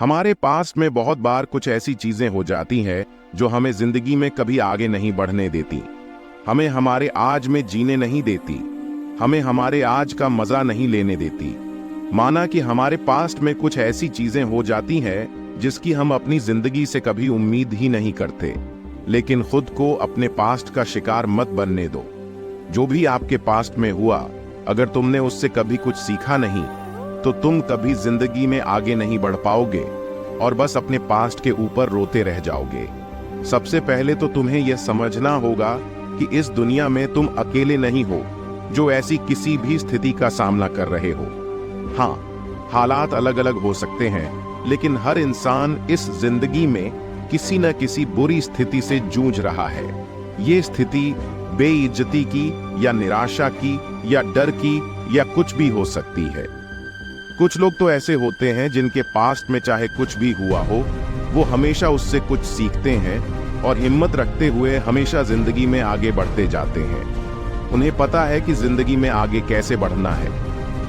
हमारे पास्ट में बहुत बार कुछ ऐसी चीजें हो जाती हैं जो हमें जिंदगी में कभी आगे नहीं बढ़ने देती, हमें हमारे आज में जीने नहीं देती, हमें हमारे आज का मजा नहीं लेने देती। माना कि हमारे पास्ट में कुछ ऐसी चीजें हो जाती हैं जिसकी हम अपनी जिंदगी से कभी उम्मीद ही नहीं करते, लेकिन खुद को अपने पास्ट का शिकार मत बनने दो। जो भी आपके पास्ट में हुआ, अगर तुमने उससे कभी कुछ सीखा नहीं तो तुम कभी जिंदगी में आगे नहीं बढ़ पाओगे और बस अपने पास्ट के ऊपर रोते रह जाओगे। सबसे पहले तो तुम्हें यह समझना होगा कि इस दुनिया में तुम अकेले नहीं हो जो ऐसी किसी भी स्थिति का सामना कर रहे हो। हाँ, हालात अलग अलग हो सकते हैं, लेकिन हर इंसान इस जिंदगी में किसी न किसी बुरी स्थिति से जूझ रहा है। ये स्थिति बेइज्जती की या निराशा की या डर की या कुछ भी हो सकती है। कुछ लोग तो ऐसे होते हैं जिनके पास्ट में चाहे कुछ भी हुआ हो, वो हमेशा उससे कुछ सीखते हैं और हिम्मत रखते हुए हमेशा जिंदगी में आगे बढ़ते जाते हैं। उन्हें पता है कि जिंदगी में आगे कैसे बढ़ना है,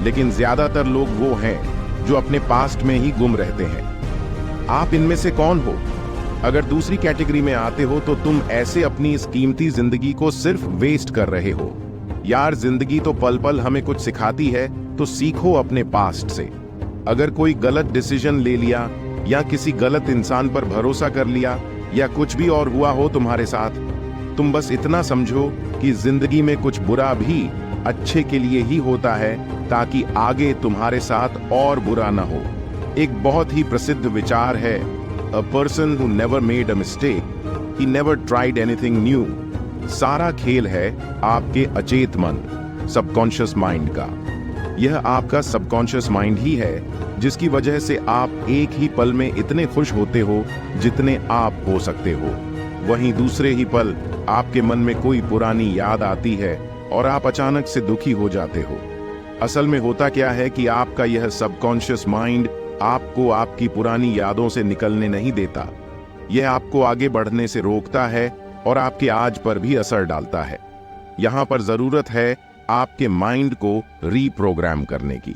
लेकिन ज्यादातर लोग वो हैं जो अपने पास्ट में ही गुम रहते हैं। आप इनमें से कौन हो? अगर दूसरी कैटेगरी में आते हो तो तुम ऐसे अपनी इस कीमती जिंदगी को सिर्फ वेस्ट कर रहे हो। यार, जिंदगी तो पल पल हमें कुछ सिखाती है, तो सीखो अपने पास्ट से। अगर कोई गलत डिसीजन ले लिया या किसी गलत इंसान पर भरोसा कर लिया या कुछ भी और हुआ हो तुम्हारे साथ, तुम बस इतना समझो कि जिंदगी में कुछ बुरा भी अच्छे के लिए ही होता है, ताकि आगे तुम्हारे साथ और बुरा ना हो। एक बहुत ही प्रसिद्ध विचार है, a person who never made a mistake, he never tried anything new. सारा खेल है आपके अचेत मन, सबकॉन्शियस माइंड का। यह आपका सबकॉन्शियस माइंड ही है जिसकी वजह से आप एक ही पल में इतने खुश होते हो जितने आप हो सकते हो। वहीं दूसरे ही पल आपके मन में कोई पुरानी याद आती है और आप अचानक से दुखी हो जाते हो। असल में होता क्या है कि आपका यह सबकॉन्शियस माइंड आपको आपकी पुरानी यादों से निकलने नहीं देता। यह आपको आगे बढ़ने से रोकता है और आपके आज पर भी असर डालता है। यहां पर जरूरत है आपके माइंड को रीप्रोग्राम करने की।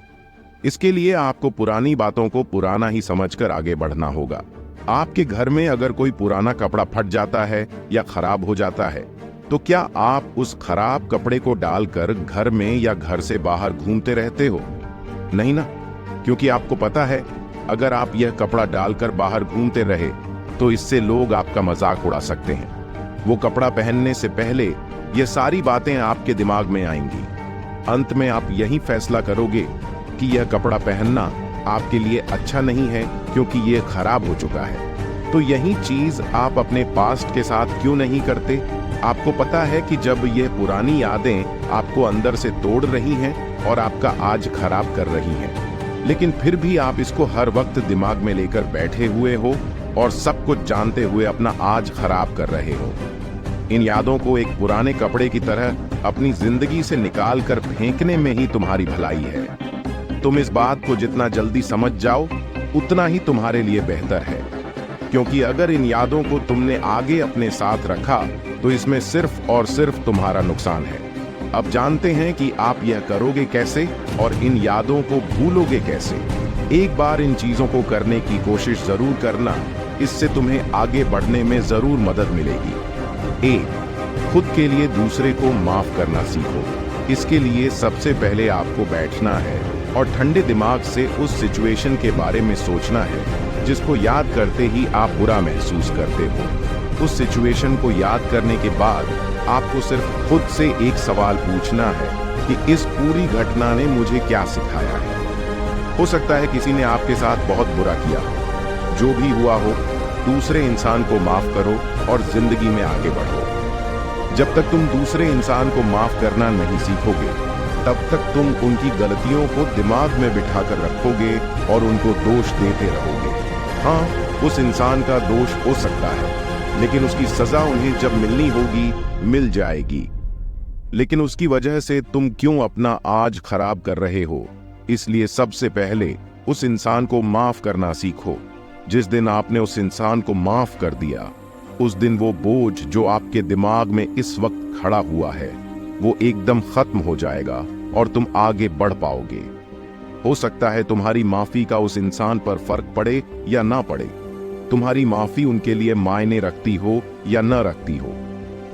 इसके लिए आपको पुरानी बातों को पुराना ही समझकर आगे बढ़ना होगा। आपके घर में अगर कोई पुराना कपड़ा फट जाता है या खराब हो जाता है, तो क्या आप उस खराब कपड़े को डालकर घर में या घर से बाहर घूमते रहते हो? नहीं ना, क्योंकि आपको पता है अगर आप यह कपड़ा डालकर बाहर घूमते रहे तो इससे लोग आपका मजाक उड़ा सकते हैं। वो कपड़ा पहनने से पहले ये सारी बातें आपके दिमाग में आएंगी। अंत में आप यही फैसला करोगे कि यह कपड़ा पहनना आपके लिए अच्छा नहीं है क्योंकि यह खराब हो चुका है। तो यही चीज आप अपने पास्ट के साथ क्यों नहीं करते? आपको पता है कि जब यह पुरानी यादें आपको अंदर से तोड़ रही हैं और आपका आज खराब कर रही हैं, लेकिन फिर भी आप इसको हर वक्त दिमाग में लेकर बैठे हुए हो और सब कुछ जानते हुए अपना आज खराब कर रहे हो। इन यादों को एक पुराने कपड़े की तरह अपनी जिंदगी से निकाल कर फेंकने में ही तुम्हारी भलाई है। तुम इस बात को जितना जल्दी समझ जाओ उतना ही तुम्हारे लिए बेहतर है, क्योंकि अगर इन यादों को तुमने आगे अपने साथ रखा तो इसमें सिर्फ और सिर्फ तुम्हारा नुकसान है। अब जानते हैं कि आप यह करोगे कैसे और इन यादों को भूलोगे कैसे। एक बार इन चीजों को करने की कोशिश जरूर करना, इससे तुम्हें आगे बढ़ने में जरूर मदद मिलेगी। 1. खुद के लिए दूसरे को माफ करना सीखो। इसके लिए सबसे पहले आपको बैठना है और ठंडे दिमाग से उस सिचुएशन के बारे में सोचना है जिसको याद करते ही आप बुरा महसूस करते हो। उस सिचुएशन को याद करने के बाद आपको सिर्फ खुद से एक सवाल पूछना है कि इस पूरी घटना ने मुझे क्या सिखाया है। हो सकता है किसी ने आपके साथ बहुत बुरा किया हो। जो भी हुआ हो, दूसरे इंसान को माफ करो और जिंदगी में आगे बढ़ो। जब तक तुम दूसरे इंसान को माफ करना नहीं सीखोगे, तब तक तुम उनकी गलतियों को दिमाग में बिठाकर रखोगे और उनको दोष देते रहोगे। हाँ, उस इंसान का दोष हो सकता है, लेकिन उसकी सजा उन्हें जब मिलनी होगी मिल जाएगी। लेकिन उसकी वजह से तुम क्यों अपना आज खराब कर रहे हो? इसलिए सबसे पहले उस इंसान को माफ करना सीखो। जिस दिन आपने उस इंसान को माफ कर दिया, उस दिन वो बोझ जो आपके दिमाग में इस वक्त खड़ा हुआ है वो एकदम खत्म हो जाएगा और तुम आगे बढ़ पाओगे। हो सकता है तुम्हारी माफी का उस इंसान पर फर्क पड़े या ना पड़े, तुम्हारी माफी उनके लिए मायने रखती हो या न रखती हो,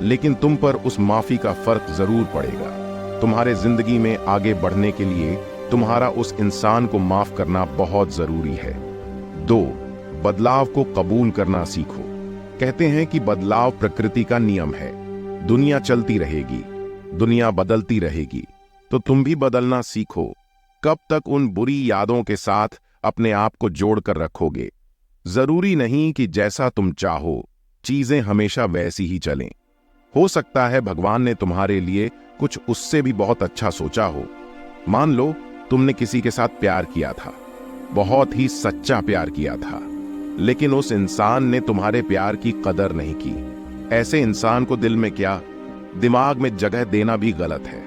लेकिन तुम पर उस माफी का फर्क जरूर पड़ेगा। तुम्हारे जिंदगी में आगे बढ़ने के लिए तुम्हारा उस इंसान को माफ करना बहुत जरूरी है। 2. बदलाव को कबूल करना सीखो। कहते हैं कि बदलाव प्रकृति का नियम है। दुनिया चलती रहेगी, दुनिया बदलती रहेगी, तो तुम भी बदलना सीखो। कब तक उन बुरी यादों के साथ अपने आप को जोड़कर रखोगे? जरूरी नहीं कि जैसा तुम चाहो चीजें हमेशा वैसी ही चलें। हो सकता है भगवान ने तुम्हारे लिए कुछ उससे भी बहुत अच्छा सोचा हो। मान लो तुमने किसी के साथ प्यार किया था, बहुत ही सच्चा प्यार किया था, लेकिन उस इंसान ने तुम्हारे प्यार की कदर नहीं की। ऐसे इंसान को दिल में क्या, दिमाग में जगह देना भी गलत है।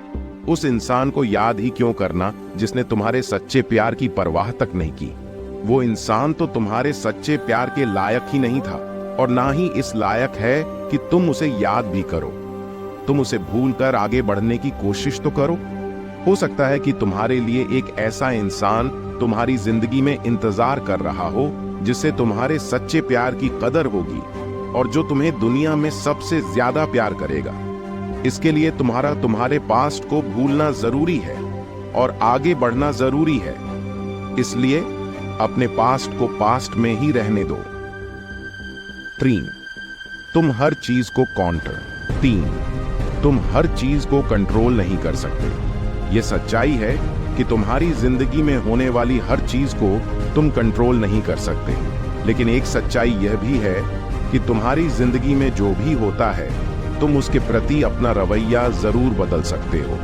उस इंसान को याद ही क्यों करना जिसने तुम्हारे सच्चे प्यार की परवाह तक नहीं की। वो इंसान तो तुम्हारे सच्चे प्यार के लायक ही नहीं था, और ना ही इस लायक है कि तुम उसे याद भी करो। तुम उसे भूलकर आगे बढ़ने की कोशिश तो करो। हो सकता है कि तुम्हारे लिए एक ऐसा इंसान तुम्हारी जिंदगी में इंतजार कर रहा हो जिससे तुम्हारे सच्चे प्यार की कदर होगी और जो तुम्हें दुनिया में सबसे ज्यादा प्यार करेगा। इसके लिए तुम्हारे पास्ट को भूलना जरूरी है और आगे बढ़ना जरूरी है। इसलिए अपने पास्ट को पास्ट में ही रहने दो। 3. तुम हर चीज को तुम हर चीज को कंट्रोल नहीं कर सकते। यह सच्चाई है कि तुम्हारी जिंदगी में होने वाली हर चीज को तुम कंट्रोल नहीं कर सकते, लेकिन एक सच्चाई यह भी है कि तुम्हारी जिंदगी में जो भी होता है तुम उसके प्रति अपना रवैया जरूर बदल सकते हो।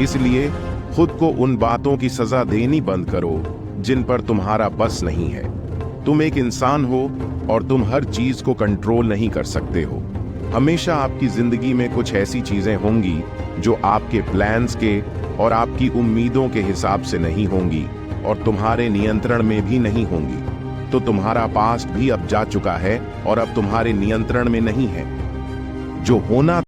इसलिए खुद को उन बातों की सजा देनी बंद करो जिन पर तुम्हारा बस नहीं है। तुम एक इंसान हो और तुम हर चीज को कंट्रोल नहीं कर सकते हो। हमेशा आपकी जिंदगी में कुछ ऐसी चीजें होंगी जो आपके प्लान्स के और आपकी उम्मीदों के हिसाब से नहीं होंगी और तुम्हारे नियंत्रण में भी नहीं होंगी। तो तुम्हारा पास्ट भी अब जा चुका है और अब तुम्हारे नियंत्रण में नहीं है। जो होना